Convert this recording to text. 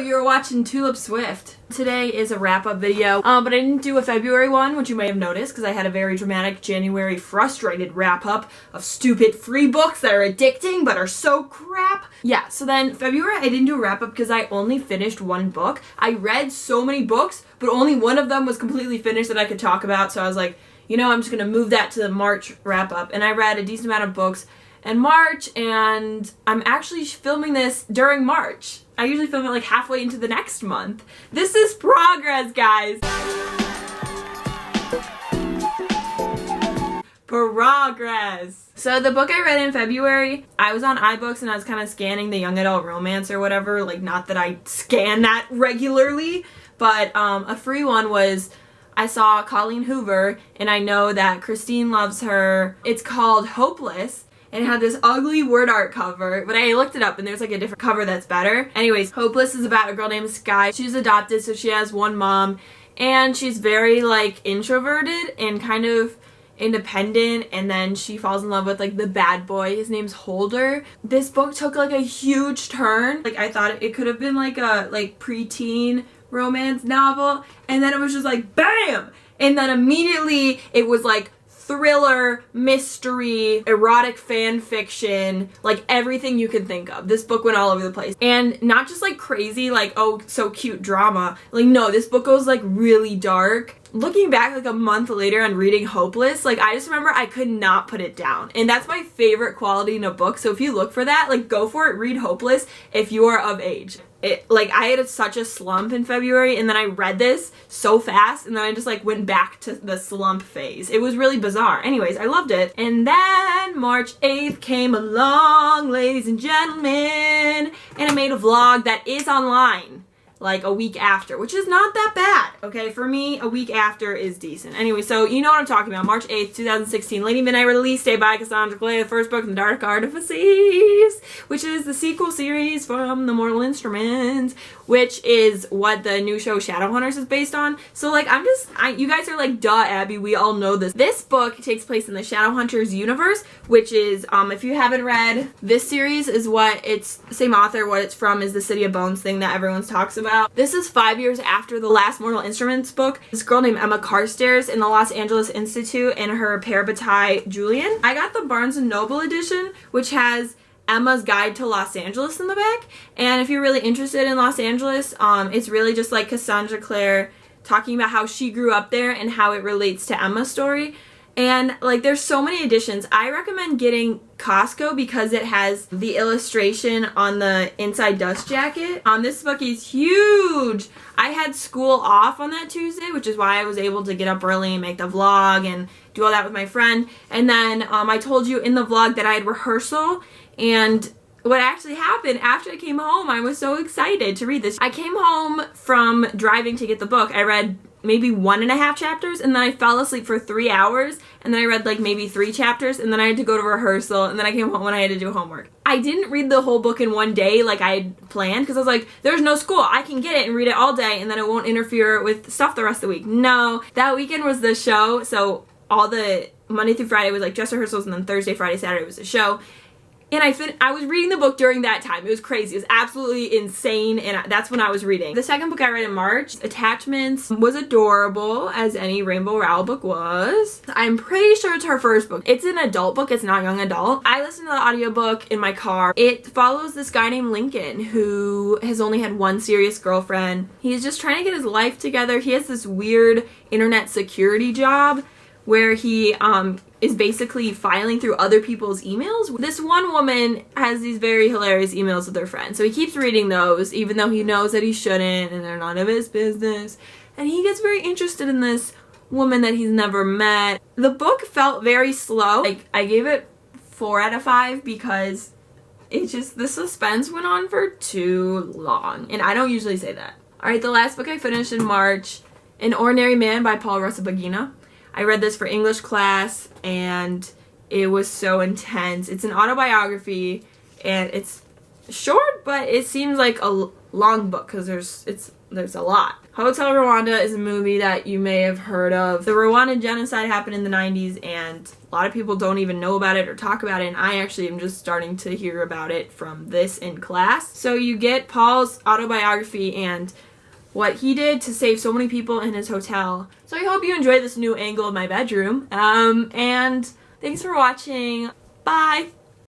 you're watching Tulip Swift. Today is a wrap-up video, but I didn't do a February one, which you may have noticed because I had a very dramatic January frustrated wrap-up of stupid free books that are addicting but are so crap. Yeah, so then February I didn't do a wrap-up because I only finished one book. I read so many books, but only one of them was completely finished that I could talk about, so I was like, you know, I'm just gonna move that to the March wrap-up, and I read a decent amount of books in March, and I'm actually filming this during March. I usually film it like halfway into the next month. This is progress, guys. Progress. So the book I read in February, I was on iBooks and I was kind of scanning the young adult romance or whatever. Like, not that I scan that regularly, but a free one was, I saw Colleen Hoover, and I know that Christine loves her. It's called Hopeless. And it had this ugly word art cover, but I looked it up and there's like a different cover that's better. Anyways, Hopeless is about a girl named Sky. She's adopted, so she has one mom, and she's very like introverted and kind of independent, and then she falls in love with like the bad boy. His name's Holder. This book took like a huge turn. Like, I thought it could have been like a preteen romance novel, and then it was just like BAM! And then immediately it was like thriller, mystery, erotic fan fiction, like everything you can think of. This book went all over the place. And not just like crazy, like, oh, so cute drama. Like, no, this book goes like really dark. Looking back like a month later and reading Hopeless, like, I just remember I could not put it down. And that's my favorite quality in a book. So if you look for that, like, go for it, read Hopeless if you are of age. Like, I had such a slump in February, and then I read this so fast, and then I just like went back to the slump phase. It was really bizarre. Anyways, I loved it. And then March 8th came along, ladies and gentlemen, and I made a vlog that is online like a week after, which is not that bad, okay? For me, a week after is decent. Anyway, so you know what I'm talking about. March 8th, 2016, Lady Midnight release day by Cassandra Clare, the first book in the Dark Artifices, which is the sequel series from The Mortal Instruments, which is what the new show Shadowhunters is based on. So like, you guys are like, duh, Abby, we all know this. This book takes place in the Shadowhunters universe, which is, if you haven't read, this series is what it's, same author, what it's from is the City of Bones thing that everyone talks about. This is 5 years after the last Mortal Instruments book. This girl named Emma Carstairs in the Los Angeles Institute and her parabatai Julian. I got the Barnes & Noble edition, which has Emma's Guide to Los Angeles in the back. And if you're really interested in Los Angeles, it's really just like Cassandra Clare talking about how she grew up there and how it relates to Emma's story. And like, there's so many editions. I recommend getting Costco because it has the illustration on the inside dust jacket. This book is huge. I had school off on that Tuesday, which is why I was able to get up early and make the vlog and do all that with my friend. And then I told you in the vlog that I had rehearsal, and what actually happened after I came home, I was so excited to read this. I came home from driving to get the book. I read maybe 1.5 chapters, and then I fell asleep for 3 hours, and then I read like maybe 3 chapters, and then I had to go to rehearsal, and then I came home and I had to do homework. I didn't read the whole book in one day like I had planned, because I was like, there's no school. I can get it and read it all day, and then it won't interfere with stuff the rest of the week. No, that weekend was the show, so all the Monday through Friday was like dress rehearsals, and then Thursday, Friday, Saturday was the show. And I was reading the book during that time. It was crazy. It was absolutely insane, and that's when I was reading. The second book I read in March, Attachments, was adorable, as any Rainbow Rowell book was. I'm pretty sure it's her first book. It's an adult book. It's not young adult. I listened to the audiobook in my car. It follows this guy named Lincoln who has only had one serious girlfriend. He's just trying to get his life together. He has this weird internet security job where he is basically filing through other people's emails. This one woman has these very hilarious emails with her friends, so he keeps reading those even though he knows that he shouldn't and they're none of his business, and he gets very interested in this woman that he's never met. The book felt very slow. Like, I gave it 4 out of 5 because the suspense went on for too long, and I don't usually say that. Alright, the last book I finished in March, An Ordinary Man by Paul Rusesabagina. I read this for English class, and it was so intense. It's an autobiography, and it's short, but it seems like long book because there's a lot. Hotel Rwanda is a movie that you may have heard of. The Rwandan genocide happened in the 90s and a lot of people don't even know about it or talk about it, and I actually am just starting to hear about it from this in class. So you get Paul's autobiography and what he did to save so many people in his hotel. So I hope you enjoy this new angle of my bedroom. And thanks for watching. Bye!